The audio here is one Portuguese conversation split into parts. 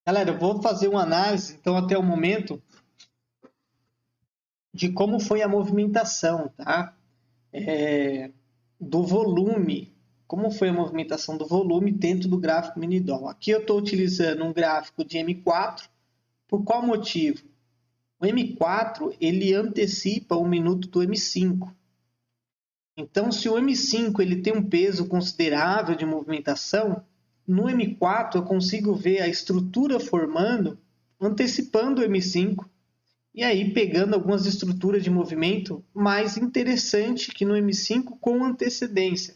Galera, eu vou fazer uma análise, então, até o momento, de como foi a movimentação, tá? Do volume. Como foi a movimentação do volume dentro do gráfico mini-dol. Aqui eu estou utilizando um gráfico de M4. Por qual motivo? O M4 ele antecipa o minuto do M5. Então, se o M5 ele tem um peso considerável de movimentação, no M4 eu consigo ver a estrutura formando, antecipando o M5, e aí pegando algumas estruturas de movimento mais interessante que no M5 com antecedência,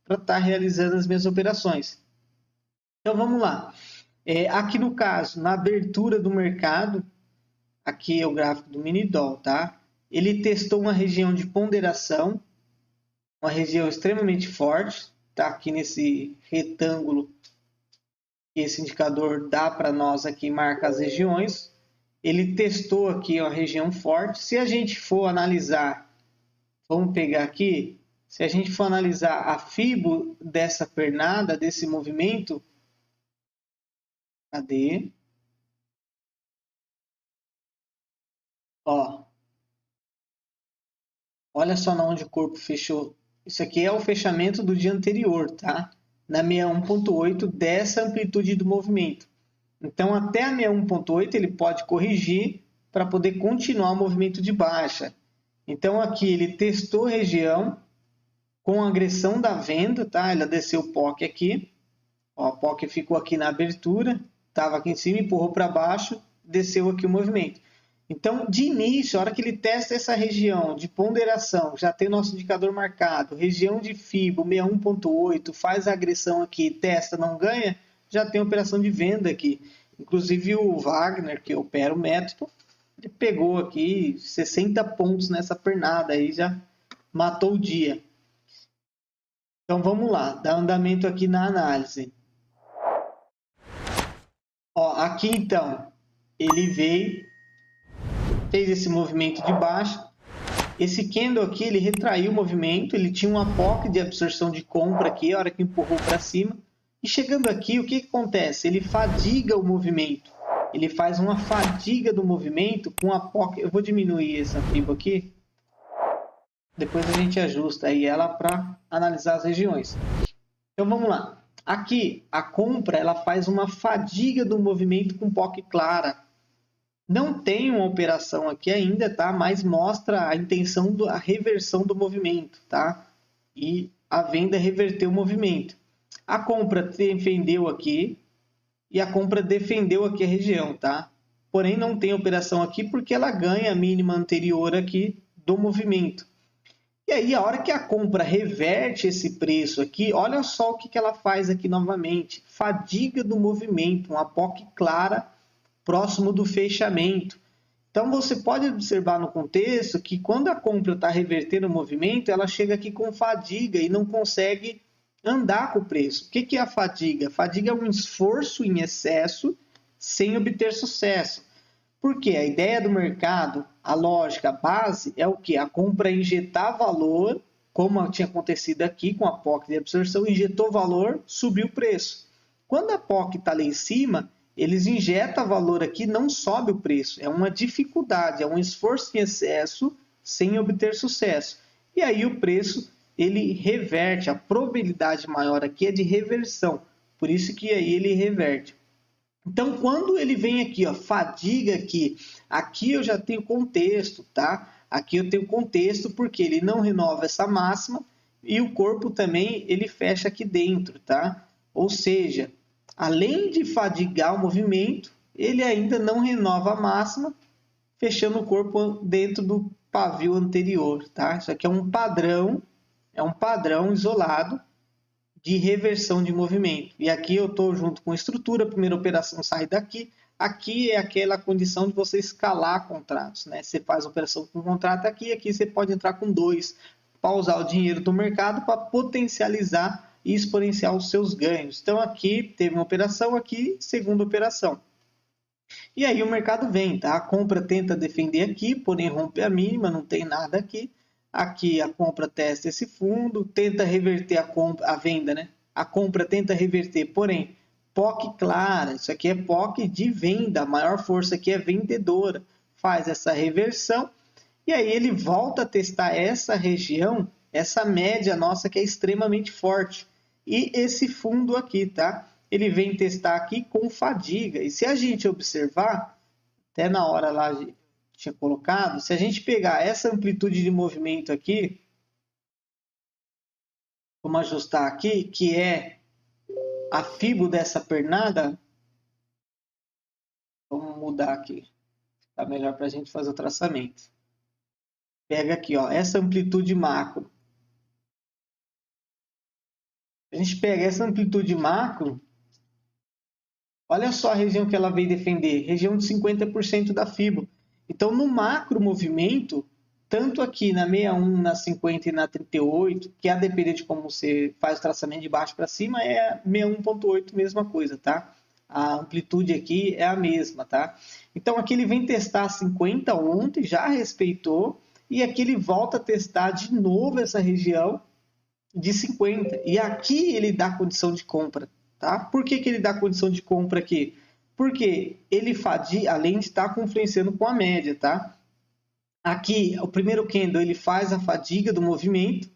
para estar realizando as minhas operações. Então vamos lá. Aqui no caso, na abertura do mercado, aqui é o gráfico do mini-dol, tá? Ele testou uma região de ponderação, uma região extremamente forte, tá? Aqui nesse retângulo, esse indicador dá para nós aqui marcar as regiões. Ele testou aqui uma região forte. Se a gente for analisar, vamos pegar aqui, se a gente for analisar a fibo dessa pernada, desse movimento, cadê? Ó, olha só onde o corpo fechou. Isso aqui é o fechamento do dia anterior, tá? Na 61.8 dessa amplitude do movimento. Então, até a 61.8 ele pode corrigir para poder continuar o movimento de baixa. Então, aqui ele testou região com agressão da venda, tá? Ela desceu o POC aqui. Ó, o POC ficou aqui na abertura, estava aqui em cima, empurrou para baixo, desceu aqui o movimento. Então, de início, a hora que ele testa essa região de ponderação, já tem o nosso indicador marcado, região de FIBO 61.8, faz a agressão aqui, testa, não ganha, já tem operação de venda aqui. Inclusive o Wagner, que opera o método, ele pegou aqui 60 pontos nessa pernada, aí já matou o dia. Então vamos lá, dar andamento aqui na análise. Ó, aqui então, ele veio, fez esse movimento de baixa. Esse candle aqui, ele retraiu o movimento, ele tinha uma POC de absorção de compra aqui, a hora que empurrou para cima. E chegando aqui, o que acontece? Ele fadiga o movimento. Ele faz uma fadiga do movimento com a POC. Eu vou diminuir essa FIBO aqui. Depois a gente ajusta aí ela para analisar as regiões. Então vamos lá. Aqui, a compra ela faz uma fadiga do movimento com POC clara. Não tem uma operação aqui ainda, tá? Mas mostra a intenção da reversão do movimento, tá? E a venda reverteu o movimento. A compra defendeu aqui e a compra defendeu aqui a região, tá? Porém, não tem operação aqui porque ela ganha a mínima anterior aqui do movimento. E aí, a hora que a compra reverte esse preço aqui, olha só o que ela faz aqui novamente. Fadiga do movimento, uma POC clara próximo do fechamento. Então, você pode observar no contexto que quando a compra está revertendo o movimento, ela chega aqui com fadiga e não consegue andar com o preço. O que é a fadiga? A fadiga é um esforço em excesso sem obter sucesso. Porque a ideia do mercado, a lógica, a base, é o que? A compra injetar valor, como tinha acontecido aqui com a POC de absorção, injetou valor, subiu o preço. Quando a POC está lá em cima, eles injetam valor aqui, não sobe o preço. É uma dificuldade, é um esforço em excesso sem obter sucesso. E aí o preço ele reverte, a probabilidade maior aqui é de reversão, por isso que aí ele reverte. Então, quando ele vem aqui, ó, fadiga aqui eu já tenho contexto, tá? Aqui eu tenho contexto porque ele não renova essa máxima e o corpo também ele fecha aqui dentro, tá? Ou seja, além de fadigar o movimento, ele ainda não renova a máxima, fechando o corpo dentro do pavio anterior, tá? Isso aqui é um padrão isolado de reversão de movimento. E aqui eu estou junto com a estrutura, a primeira operação sai daqui. Aqui é aquela condição de você escalar contratos, né? Você faz a operação com um contrato aqui você pode entrar com 2, para usar o dinheiro do mercado para potencializar e exponenciar os seus ganhos. Então aqui teve uma operação, aqui segunda operação. E aí o mercado vem, tá? A compra tenta defender aqui, porém rompe a mínima, não tem nada aqui. Aqui a compra testa esse fundo, tenta reverter a venda, né? A compra tenta reverter, porém POC clara, isso aqui é POC de venda, a maior força aqui é vendedora. Faz essa reversão e aí ele volta a testar essa região, essa média nossa que é extremamente forte. E esse fundo aqui, tá? Ele vem testar aqui com fadiga. E se a gente observar, até na hora lá tinha colocado, se a gente pegar essa amplitude de movimento aqui, vamos ajustar aqui, que é a FIBO dessa pernada, vamos mudar aqui, tá melhor para a gente fazer o traçamento. Pega aqui, ó, essa amplitude macro. A gente pega essa amplitude macro, olha só a região que ela veio defender, região de 50% da FIBO. Então, no macro movimento, tanto aqui na 61, na 50 e na 38, que a depender de como você faz o traçamento de baixo para cima, é 61.8, mesma coisa, tá? A amplitude aqui é a mesma, tá? Então, aqui ele vem testar 50 ontem, já respeitou, e aqui ele volta a testar de novo essa região de 50. E aqui ele dá condição de compra, tá? Por que ele dá condição de compra aqui? Porque ele fadiga, além de estar influenciando com a média, tá? Aqui, o primeiro candle, ele faz a fadiga do movimento.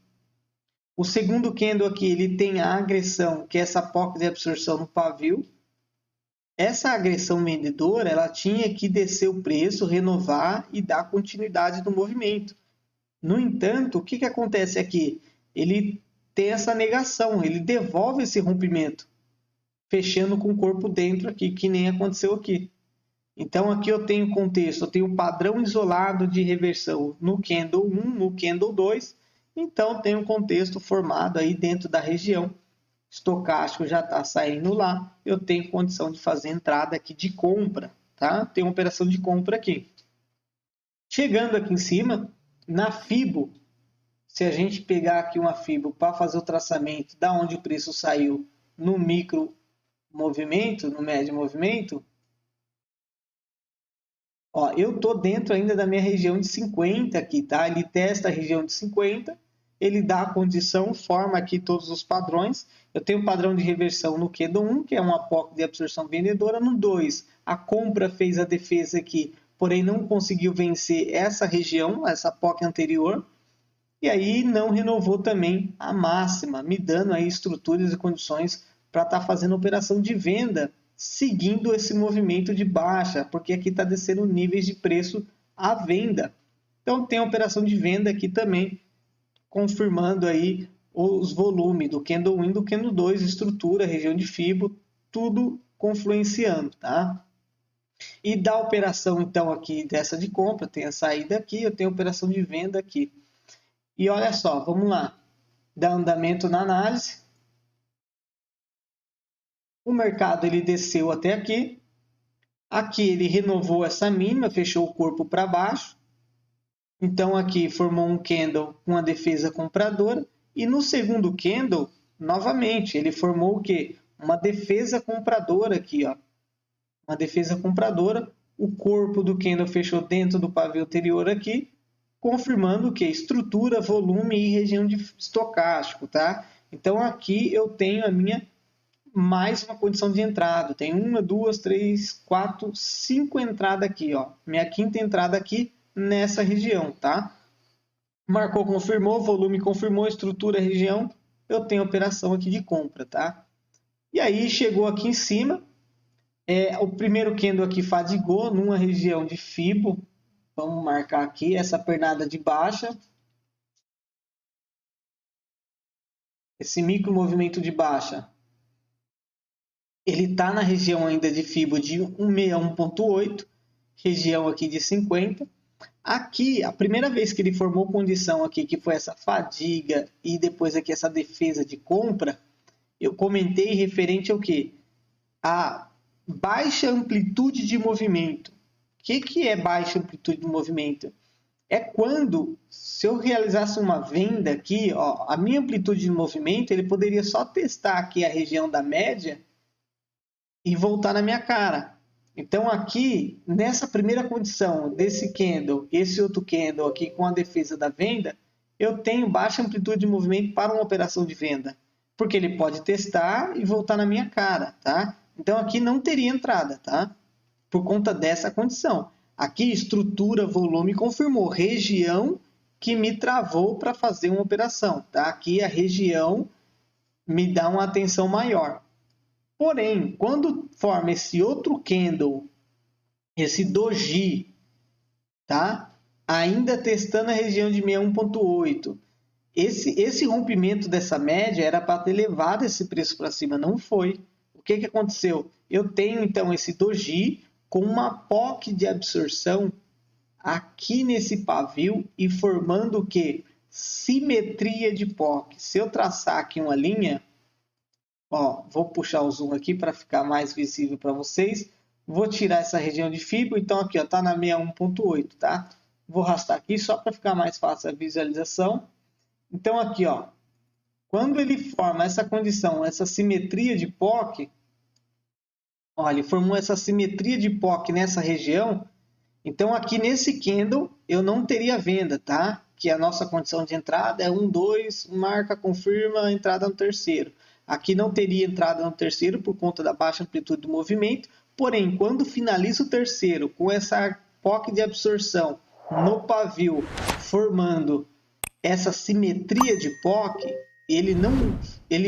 O segundo candle aqui, ele tem a agressão, que é essa POC de absorção no pavio. Essa agressão vendedora, ela tinha que descer o preço, renovar e dar continuidade do movimento. No entanto, o que acontece aqui? Ele tem essa negação, ele devolve esse rompimento, fechando com o corpo dentro aqui, que nem aconteceu aqui. Então, aqui eu tenho contexto, eu tenho um padrão isolado de reversão no candle 1, no candle 2. Então, tem um contexto formado aí dentro da região. Estocástico já está saindo lá. Eu tenho condição de fazer entrada aqui de compra, tá? Tem uma operação de compra aqui. Chegando aqui em cima, na FIBO, se a gente pegar aqui uma FIBO para fazer o traçamento da onde o preço saiu no micro movimento, no médio movimento, ó, eu estou dentro ainda da minha região de 50 aqui, tá? Ele testa a região de 50, ele dá a condição, forma aqui todos os padrões. Eu tenho um padrão de reversão no candle 1, que é uma POC de absorção vendedora. No 2, a compra fez a defesa aqui, porém não conseguiu vencer essa região, essa POC anterior. E aí não renovou também a máxima, me dando aí estruturas e condições para estar fazendo operação de venda, seguindo esse movimento de baixa, porque aqui está descendo níveis de preço à venda. Então tem a operação de venda aqui também, confirmando aí os volumes do candle 1 e do candle 2, estrutura, região de FIBO, tudo confluenciando, tá? E da operação então aqui dessa de compra, tem a saída aqui, eu tenho a operação de venda aqui. E olha só, vamos lá, dá andamento na análise. O mercado ele desceu até aqui. Aqui ele renovou essa mínima, fechou o corpo para baixo. Então aqui formou um candle com a defesa compradora. E no segundo candle, novamente, ele formou o quê? Uma defesa compradora aqui, ó. Uma defesa compradora. O corpo do candle fechou dentro do pavio anterior aqui, confirmando o que? Estrutura, volume e região de estocástico, tá? Então aqui eu tenho a minha mais uma condição de entrada. Tem 1, 2, 3, 4, 5 entradas aqui, ó. Minha quinta entrada aqui nessa região, tá? Marcou, confirmou, volume confirmou, estrutura, região, eu tenho operação aqui de compra, tá? E aí chegou aqui em cima, o primeiro candle aqui fadigou numa região de FIBO. Vamos marcar aqui essa pernada de baixa. Esse micro movimento de baixa, ele está na região ainda de FIBO de 161.8, região aqui de 50. Aqui, a primeira vez que ele formou condição aqui, que foi essa fadiga e depois aqui essa defesa de compra, eu comentei referente ao quê? A baixa amplitude de movimento. O que é baixa amplitude de movimento? É quando, se eu realizasse uma venda aqui, ó, a minha amplitude de movimento, ele poderia só testar aqui a região da média e voltar na minha cara. Então aqui, nessa primeira condição desse candle, esse outro candle aqui com a defesa da venda, eu tenho baixa amplitude de movimento para uma operação de venda, porque ele pode testar e voltar na minha cara, tá? Então aqui não teria entrada, tá? Por conta dessa condição. Aqui estrutura, volume confirmou, região que me travou para fazer uma operação, tá? Aqui a região me dá uma atenção maior. Porém, quando forma esse outro candle, esse doji, tá? Ainda testando a região de 61.8. Esse rompimento dessa média era para ter levado esse preço para cima, não foi. O que aconteceu? Eu tenho então esse doji com uma POC de absorção aqui nesse pavio e formando o que? Simetria de POC. Se eu traçar aqui uma linha, ó, vou puxar o zoom aqui para ficar mais visível para vocês. Vou tirar essa região de fibra, então aqui está na 61.8, tá? Vou arrastar aqui só para ficar mais fácil a visualização. Então aqui, ó, quando ele forma essa condição, essa simetria de POC, olha, ele formou essa simetria de POC nessa região, então aqui nesse candle eu não teria venda, tá? Que a nossa condição de entrada é 1, 2, marca, confirma, entrada no terceiro. Aqui não teria entrada no terceiro por conta da baixa amplitude do movimento, porém, quando finaliza o terceiro com essa POC de absorção no pavio, formando essa simetria de POC, ele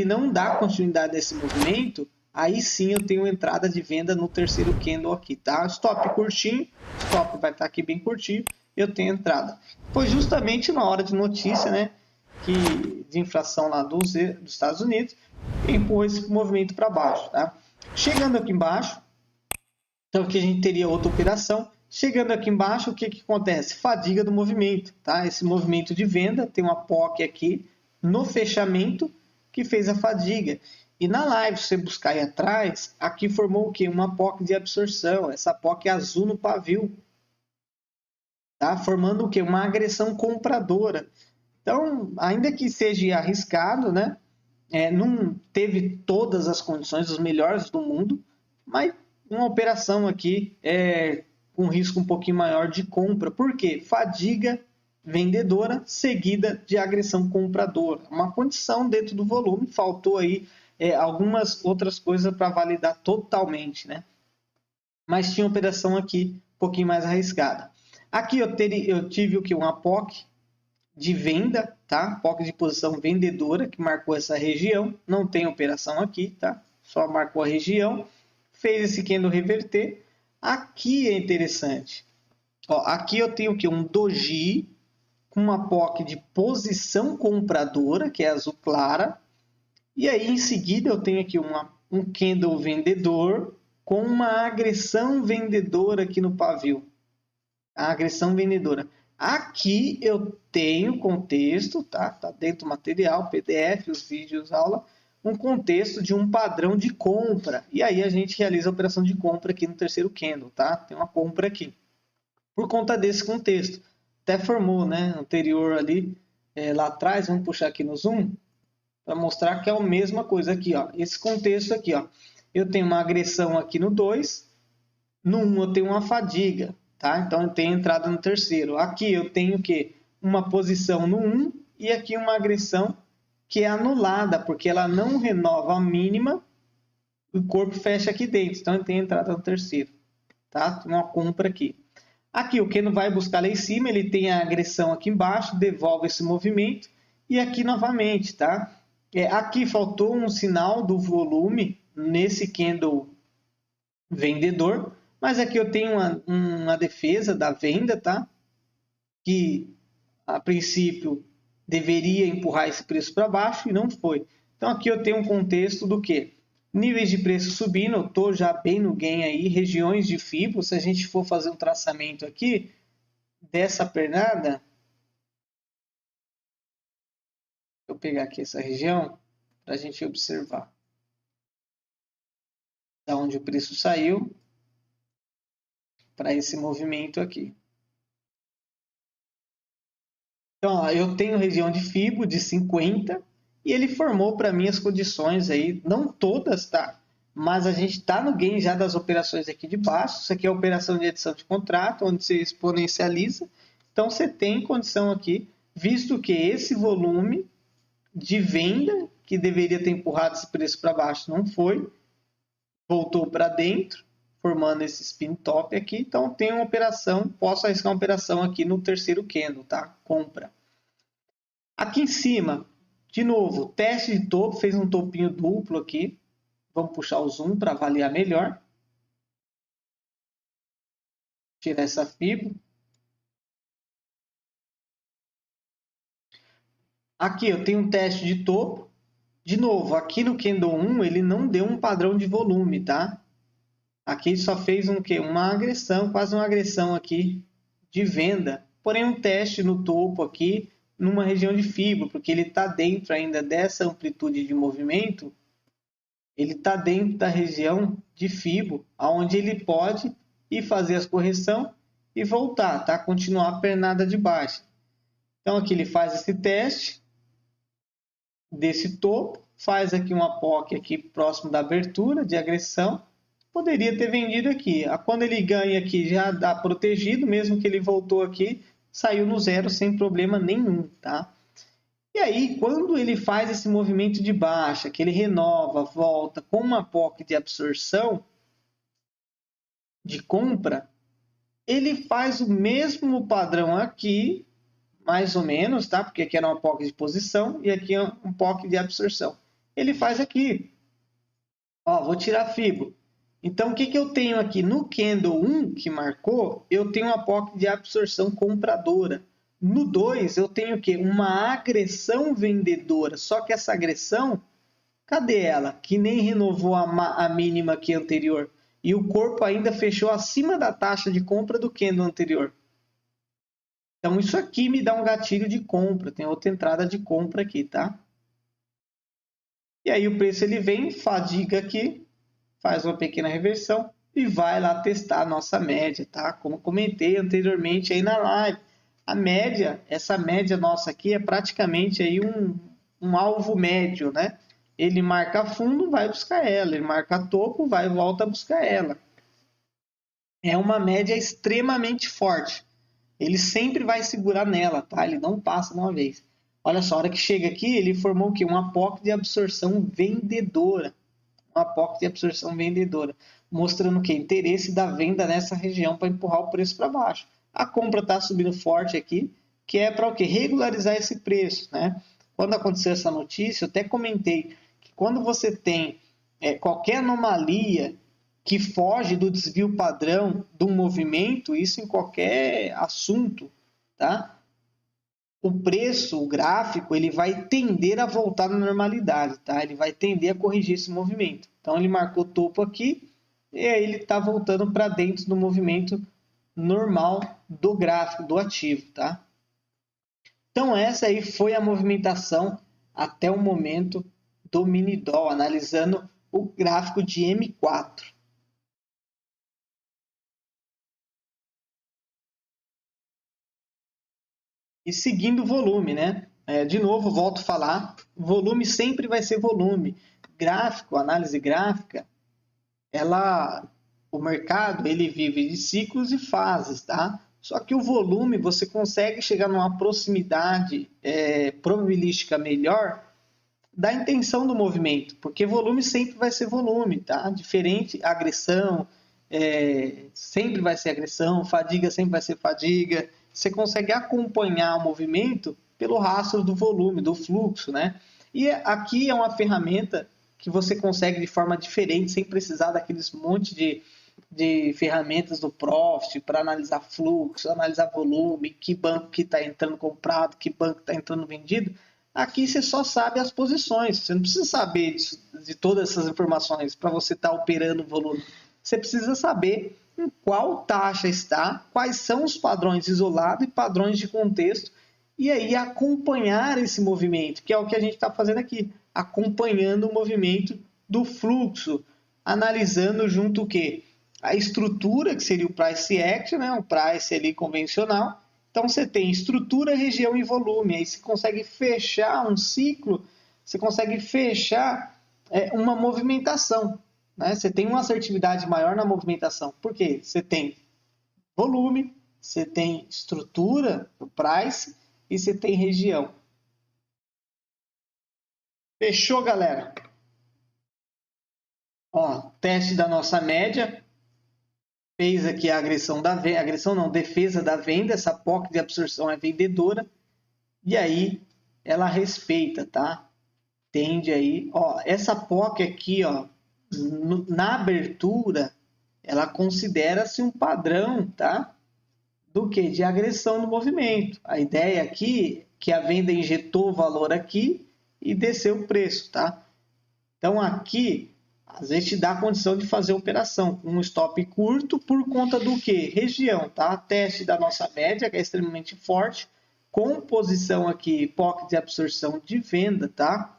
não dá continuidade a esse movimento, aí sim eu tenho entrada de venda no terceiro candle aqui, tá? Stop curtinho, stop vai estar aqui bem curtinho, eu tenho entrada. Foi justamente na hora de notícia, né, de inflação lá dos Estados Unidos, que empurrou esse movimento para baixo, tá? Chegando aqui embaixo, então aqui a gente teria outra operação. Chegando aqui embaixo, o que acontece? Fadiga do movimento, tá? Esse movimento de venda tem uma POC aqui no fechamento que fez a fadiga. E na live, se você buscar aí atrás, aqui formou o quê? Uma POC de absorção, essa POC azul no pavio, tá? Formando o quê? Uma agressão compradora. Então, ainda que seja arriscado, né? Não teve todas as condições, os melhores do mundo, mas uma operação aqui com risco um pouquinho maior de compra. Por quê? Fadiga vendedora seguida de agressão compradora. Uma condição dentro do volume, faltou aí algumas outras coisas para validar totalmente, né? Mas tinha operação aqui um pouquinho mais arriscada. Aqui eu tive o que? Uma POC de venda, tá? POC de posição vendedora que marcou essa região. Não tem operação aqui, tá? Só marcou a região. Fez esse candle reverter. Aqui é interessante. Ó, aqui eu tenho o que? Um doji com uma POC de posição compradora, que é azul clara. E aí, em seguida, eu tenho aqui um candle vendedor com uma agressão vendedora aqui no pavio. A agressão vendedora. Aqui eu tenho contexto, tá? Tá dentro do material, PDF, os vídeos, aula, um contexto de um padrão de compra. E aí a gente realiza a operação de compra aqui no terceiro candle, tá? Tem uma compra aqui. Por conta desse contexto. Até formou, né? Anterior ali, lá atrás, vamos puxar aqui no zoom, para mostrar que é a mesma coisa aqui, ó. Esse contexto aqui, ó. Eu tenho uma agressão aqui no 2, no 1 eu tenho uma fadiga, tá? Então eu tenho entrada no terceiro. Aqui eu tenho o quê? Uma posição no 1 e aqui uma agressão que é anulada, porque ela não renova a mínima, o corpo fecha aqui dentro. Então eu tenho entrada no terceiro, tá? Uma compra aqui. Aqui o que não vai buscar lá em cima, ele tem a agressão aqui embaixo, devolve esse movimento e aqui novamente, tá? Aqui faltou um sinal do volume nesse candle vendedor, mas aqui eu tenho uma defesa da venda, tá? Que a princípio deveria empurrar esse preço para baixo e não foi. Então aqui eu tenho um contexto do que? Níveis de preço subindo, eu estou já bem no gain aí, regiões de FIBO, se a gente for fazer um traçamento aqui dessa pernada, vou pegar aqui essa região para a gente observar da onde o preço saiu para esse movimento aqui. Então, ó, eu tenho região de FIBO de 50 e ele formou para mim as condições aí, não todas, tá? Mas a gente está no gain já das operações aqui de baixo. Isso aqui é a operação de edição de contrato, onde você exponencializa. Então, você tem condição aqui, visto que esse volume de venda, que deveria ter empurrado esse preço para baixo, não foi. voltou para dentro, formando esse spin top aqui. Então tem uma operação, posso arriscar uma operação aqui no terceiro candle, tá? Compra. Aqui em cima, de novo, teste de topo, fez um topinho duplo aqui. Vamos puxar o zoom para avaliar melhor. Tirar essa fibra. Aqui eu tenho um teste de topo. De novo, aqui no Candle 1 ele não deu um padrão de volume, tá? Aqui ele só fez um quê? Uma agressão, quase uma agressão aqui de venda. Porém um teste no topo aqui, numa região de fibra, porque ele está dentro ainda dessa amplitude de movimento. Ele está dentro da região de Fibo, onde ele pode ir fazer as correções e voltar, tá? Continuar a pernada de baixa. Então aqui ele faz esse teste desse topo, faz aqui uma POC aqui próximo da abertura de agressão, poderia ter vendido aqui. Quando ele ganha aqui já dá protegido, mesmo que ele voltou aqui, saiu no zero sem problema nenhum, tá? E aí, quando ele faz esse movimento de baixa, que ele renova, volta com uma POC de absorção, de compra, ele faz o mesmo padrão aqui, mais ou menos, tá? Porque aqui era uma POC de posição e aqui é um POC de absorção. Ele faz aqui. Ó, vou tirar a Fibo. Então, o que eu tenho aqui? No Candle 1 que marcou, eu tenho uma POC de absorção compradora. No 2, eu tenho o quê? Uma agressão vendedora. Só que essa agressão, cadê ela? Que nem renovou a mínima aqui anterior. E o corpo ainda fechou acima da taxa de compra do candle anterior. Então, isso aqui me dá um gatilho de compra. Tem outra entrada de compra aqui, tá? E aí o preço ele vem, fadiga aqui, faz uma pequena reversão e vai lá testar a nossa média, tá? Como comentei anteriormente aí na live. A média, essa média nossa aqui é praticamente aí um alvo médio, né? Ele marca fundo, vai buscar ela. Ele marca topo, vai e volta a buscar ela. É uma média extremamente forte. Ele sempre vai segurar nela, tá? Ele não passa de uma vez. Olha só, a hora que chega aqui, ele formou o quê? Uma POC de absorção vendedora. Uma POC de absorção vendedora. Mostrando o quê? Interesse da venda nessa região para empurrar o preço para baixo. A compra está subindo forte aqui, que é para o quê? Regularizar esse preço, né? Quando aconteceu essa notícia, eu até comentei que quando você tem qualquer anomalia que foge do desvio padrão de um movimento, isso em qualquer assunto, tá? O preço, o gráfico, ele vai tender a voltar na normalidade, tá? Ele vai tender a corrigir esse movimento. Então, ele marcou topo aqui e aí ele está voltando para dentro do movimento normal do gráfico, do ativo, tá? Então, essa aí foi a movimentação até o momento do mini doll, analisando o gráfico de M4. E seguindo o volume, né? De novo, volto a falar, volume sempre vai ser volume. Gráfico, análise gráfica, o mercado ele vive de ciclos e fases, tá? Só que o volume você consegue chegar numa proximidade probabilística melhor da intenção do movimento, porque volume sempre vai ser volume, tá? Diferente, agressão sempre vai ser agressão, fadiga sempre vai ser fadiga. Você consegue acompanhar o movimento pelo rastro do volume, do fluxo, né? E aqui é uma ferramenta que você consegue de forma diferente, sem precisar daqueles monte de ferramentas do Profit para analisar fluxo, analisar volume, que banco que está entrando comprado, que banco está entrando vendido. Aqui você só sabe as posições, você não precisa saber de todas essas informações para você estar operando o volume. Você precisa saber em qual taxa está, quais são os padrões isolados e padrões de contexto, e aí acompanhar esse movimento, que é o que a gente está fazendo aqui, acompanhando o movimento do fluxo, analisando junto o quê? A estrutura, que seria o price action, né? O price ali convencional. Então você tem estrutura, região e volume, aí você consegue fechar um ciclo, você consegue fechar uma movimentação. Né? Você tem uma assertividade maior na movimentação. Por quê? Você tem volume, você tem estrutura, o price, e você tem região. Fechou, galera? Ó, teste da nossa média. Fez aqui a agressão da venda, agressão não, defesa da venda, essa POC de absorção é vendedora, e aí ela respeita, tá? Tende aí, ó, essa POC aqui, ó, na abertura, ela considera-se um padrão, tá? Do que? De agressão no movimento. A ideia aqui é que a venda injetou valor aqui e desceu o preço, tá? Então aqui, às vezes te dá a condição de fazer a operação com um stop curto por conta do que? Região, tá? Teste da nossa média, que é extremamente forte, com posição aqui, POC de absorção de venda, tá?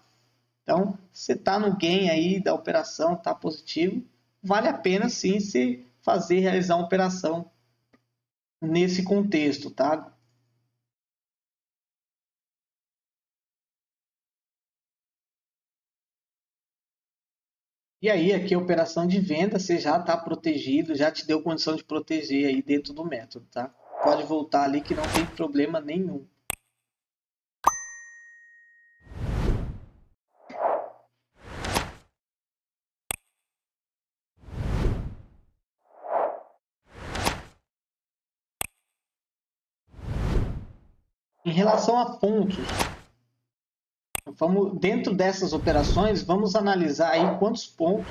Então, você está no gain aí da operação, está positivo, vale a pena sim se fazer, realizar uma operação nesse contexto, tá? E aí, aqui a operação de venda, você já está protegido, já te deu condição de proteger aí dentro do método, tá? Pode voltar ali que não tem problema nenhum. Em relação a pontos, vamos, dentro dessas operações, vamos analisar aí quantos pontos,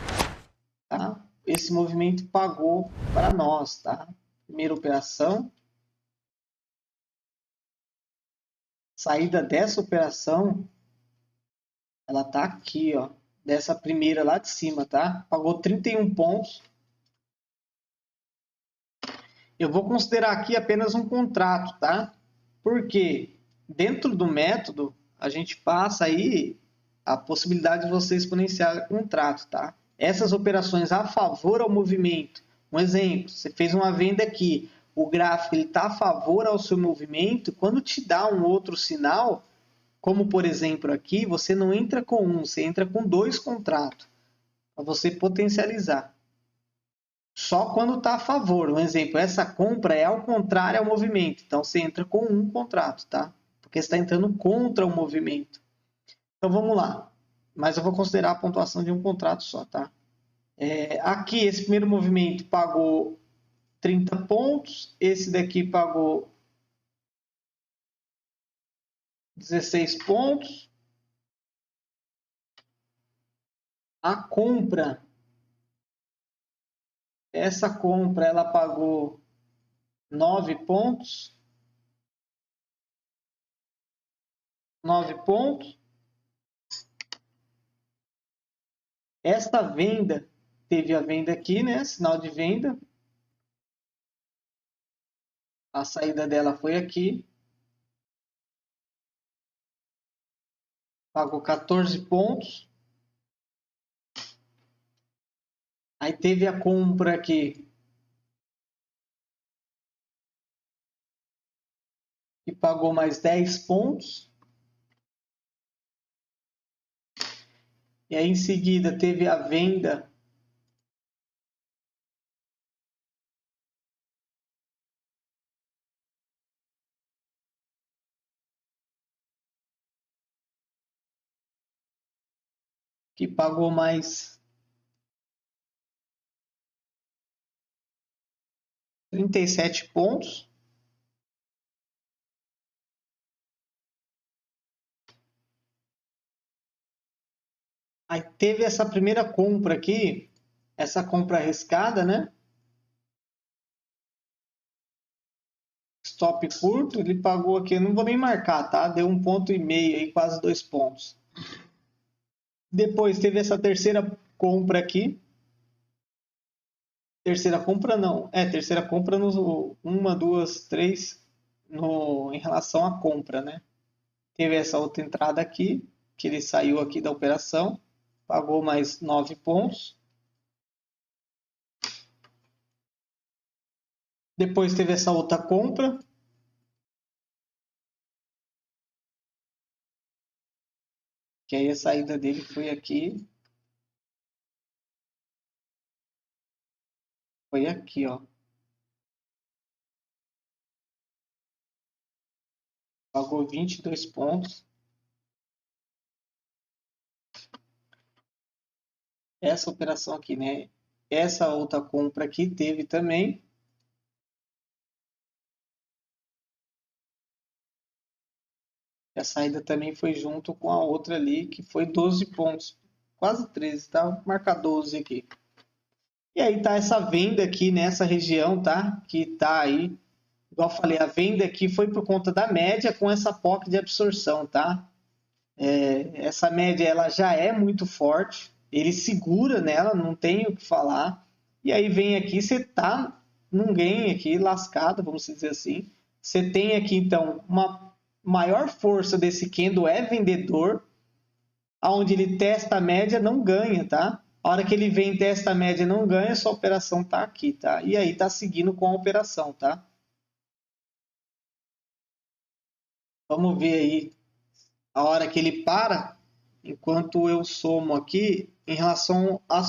tá, esse movimento pagou para nós, tá? Primeira operação, saída dessa operação, ela tá aqui, ó, dessa primeira lá de cima, tá? Pagou 31 pontos. Eu vou considerar aqui apenas um contrato, tá? Porque dentro do método, a gente passa aí a possibilidade de você exponenciar o contrato, tá? Essas operações a favor ao movimento. Um exemplo, você fez uma venda aqui, o gráfico está a favor ao seu movimento, quando te dá um outro sinal, como por exemplo aqui, você não entra com um, você entra com dois contratos, para você potencializar. Só quando está a favor. Um exemplo, essa compra é ao contrário ao movimento. Então você entra com um contrato, tá? Porque você está entrando contra o movimento. Então vamos lá. Mas eu vou considerar a pontuação de um contrato só, tá? Aqui, esse primeiro movimento pagou 30 pontos. Esse daqui pagou 16 pontos. A compra, essa compra, ela pagou 9 pontos. 9 pontos. Esta venda, teve a venda aqui, né? Sinal de venda. A saída dela foi aqui. Pagou 14 pontos. Aí teve a compra aqui, que pagou mais 10 pontos. E aí em seguida teve a venda que pagou mais 37 pontos. Aí teve essa primeira compra aqui, essa compra arriscada, né? Stop curto, ele pagou aqui, eu não vou nem marcar, tá? Deu 1,5 aí, quase 2 pontos. Depois teve essa terceira compra aqui. Terceira compra não. Terceira compra no uma, duas, três no, em relação à compra, né? Teve essa outra entrada aqui, que ele saiu aqui da operação, pagou mais 9 pontos. Depois teve essa outra compra, que aí a saída dele foi aqui, ó. Pagou 22 pontos. essa operação aqui, né? Essa outra compra aqui teve também. A saída também foi junto com a outra ali, que foi 12 pontos. Quase 13, tá? Vou marcar 12 aqui. E aí tá essa venda aqui nessa região, tá? Que tá aí. Igual eu falei, a venda aqui foi por conta da média com essa POC de absorção, tá? Essa média ela já é muito forte. Ele segura nela, não tem o que falar. E aí vem aqui, você tá num gain aqui lascado, vamos dizer assim. Você tem aqui então uma maior força desse candle é vendedor, aonde ele testa a média não ganha, tá? A hora que ele vem testa a média não ganha, sua operação tá aqui, tá? E aí tá seguindo com a operação, tá? Vamos ver aí a hora que ele para, enquanto eu somo aqui em relação à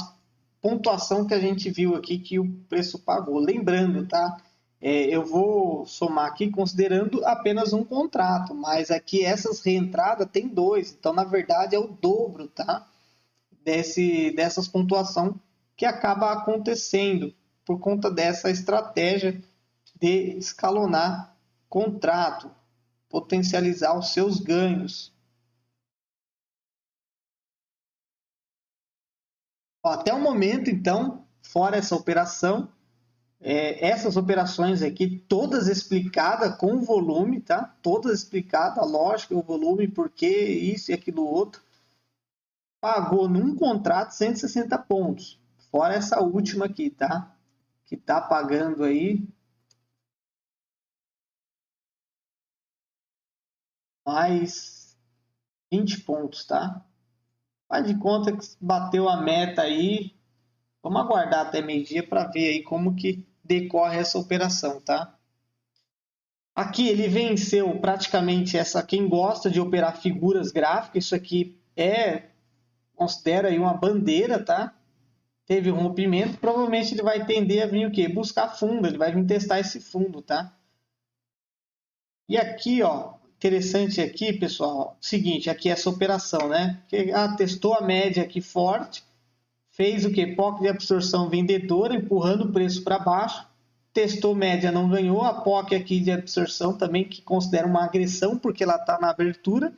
pontuação que a gente viu aqui que o preço pagou. Lembrando, tá? Eu vou somar aqui considerando apenas um contrato, mas aqui essas reentradas tem dois, então na verdade é o dobro, tá? Dessas pontuação que acaba acontecendo por conta dessa estratégia de escalonar contrato, potencializar os seus ganhos. Até o momento, então, fora essa operação, essas operações aqui, todas explicadas com volume, tá? Todas explicadas, a lógica, o volume, por que isso e aquilo outro. Pagou num contrato 160 pontos, fora essa última aqui, tá? Que tá pagando aí mais 20 pontos, tá? Faz de conta que bateu a meta aí. Vamos aguardar até meio-dia para ver aí como que decorre essa operação, tá? Aqui ele venceu praticamente essa. Quem gosta de operar figuras gráficas, isso aqui considera aí uma bandeira, tá? Teve um rompimento, provavelmente ele vai tender a vir o quê? Buscar fundo, ele vai vir testar esse fundo, tá? E aqui, ó, interessante aqui, pessoal, seguinte, aqui essa operação, né? Que testou a média aqui forte, fez o que? POC de absorção vendedora, empurrando o preço para baixo, testou média, não ganhou, a POC aqui de absorção também, que considera uma agressão, porque ela está na abertura,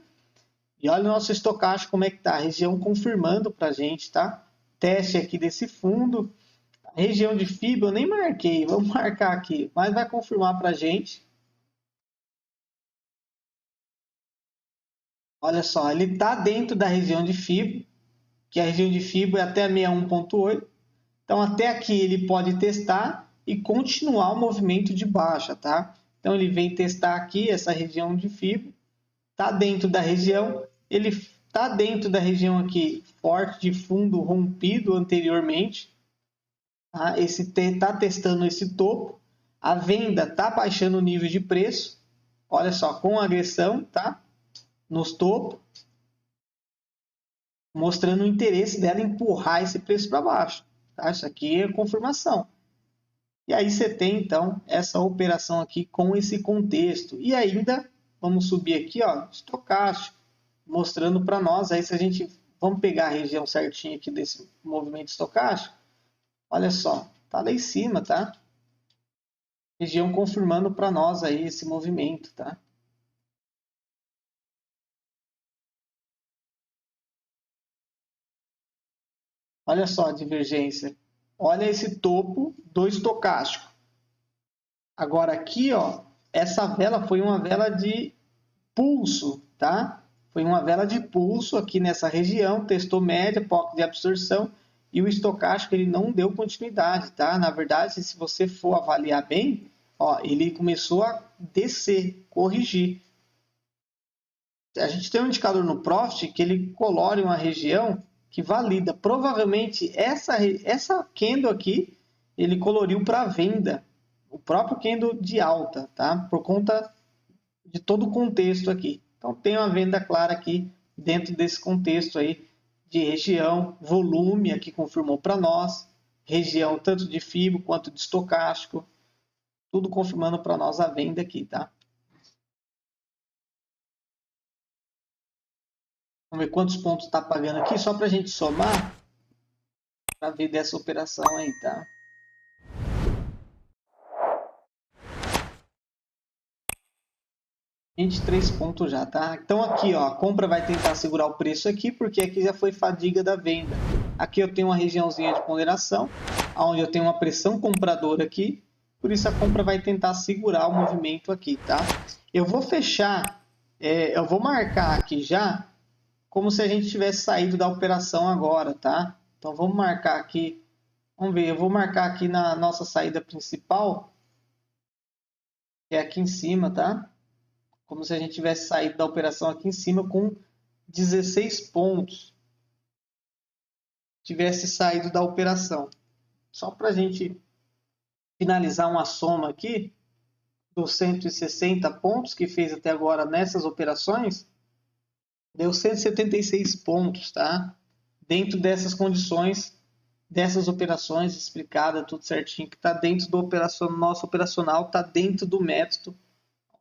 e olha o nosso estocástico como é que tá, a região confirmando para a gente, tá? Teste aqui desse fundo, a região de FIBA eu nem marquei, vamos marcar aqui, mas vai confirmar para a gente. Olha só, ele está dentro da região de FIBA, que a região de FIBA é até 61,8. Então, até aqui ele pode testar e continuar o movimento de baixa, tá? Então, ele vem testar aqui essa região de FIBA, está dentro da região, ele está dentro da região aqui forte de fundo rompido anteriormente, tá? Está testando esse topo, a venda está baixando o nível de preço, olha só, com agressão, tá? Nos topos, mostrando o interesse dela em empurrar esse preço para baixo. Tá? Isso aqui é confirmação. E aí você tem, então, essa operação aqui com esse contexto. E ainda, vamos subir aqui, ó, estocástico, mostrando para nós, aí se a gente, vamos pegar a região certinha aqui desse movimento estocástico, olha só, tá lá em cima, tá? Região confirmando para nós aí esse movimento, tá? Olha só a divergência. Olha esse topo do estocástico. Agora aqui, ó, essa vela foi uma vela de pulso, tá? Foi uma vela de pulso aqui nessa região, testou média, POC de absorção e o estocástico ele não deu continuidade, tá? Na verdade, se você for avaliar bem, ó, ele começou a descer, corrigir. A gente tem um indicador no Profit que ele colore uma região que valida. Provavelmente essa candle aqui ele coloriu para venda, o próprio candle de alta, tá? Por conta de todo o contexto aqui. Então tem uma venda clara aqui dentro desse contexto aí de região, volume aqui confirmou para nós, região tanto de FIBO quanto de estocástico, tudo confirmando para nós a venda aqui, tá? Vamos ver quantos pontos está pagando aqui, só para a gente somar. para ver dessa operação aí, tá? $23 já, tá? Então aqui, ó, a compra vai tentar segurar o preço aqui, porque aqui já foi fadiga da venda. Aqui eu tenho uma regiãozinha de ponderação, onde eu tenho uma pressão compradora aqui, por isso a compra vai tentar segurar o movimento aqui, tá? Eu vou fechar, eu vou marcar aqui já, como se a gente tivesse saído da operação agora, tá? Então vamos marcar aqui, vamos ver, eu vou marcar aqui na nossa saída principal, que é aqui em cima, tá? Como se a gente tivesse saído da operação aqui em cima com 16 pontos. Tivesse saído da operação. Só para a gente finalizar uma soma aqui, dos 160 pontos que fez até agora nessas operações, deu 176 pontos, tá? Dentro dessas condições, dessas operações explicada tudo certinho, que está dentro do nosso operacional, está dentro do método,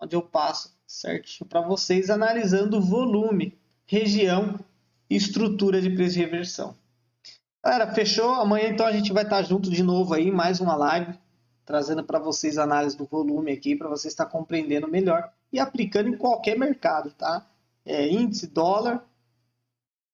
onde eu passo certinho para vocês, analisando volume, região e estrutura de preço de reversão. Galera, fechou? Amanhã então a gente vai estar junto de novo aí, mais uma live, trazendo para vocês a análise do volume aqui, para vocês estar compreendendo melhor e aplicando em qualquer mercado, tá? Índice, dólar,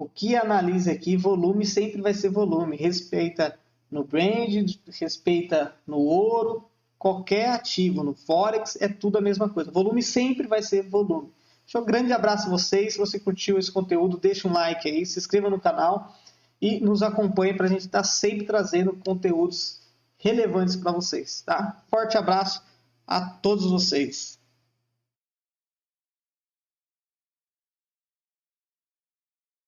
o que analisa aqui, volume sempre vai ser volume, respeita no Brand, respeita no ouro, qualquer ativo, no Forex, é tudo a mesma coisa. Volume sempre vai ser volume. Um grande abraço a vocês. Se você curtiu esse conteúdo, deixa um like aí, se inscreva no canal e nos acompanhe para a gente estar sempre trazendo conteúdos relevantes para vocês, tá? Forte abraço a todos vocês.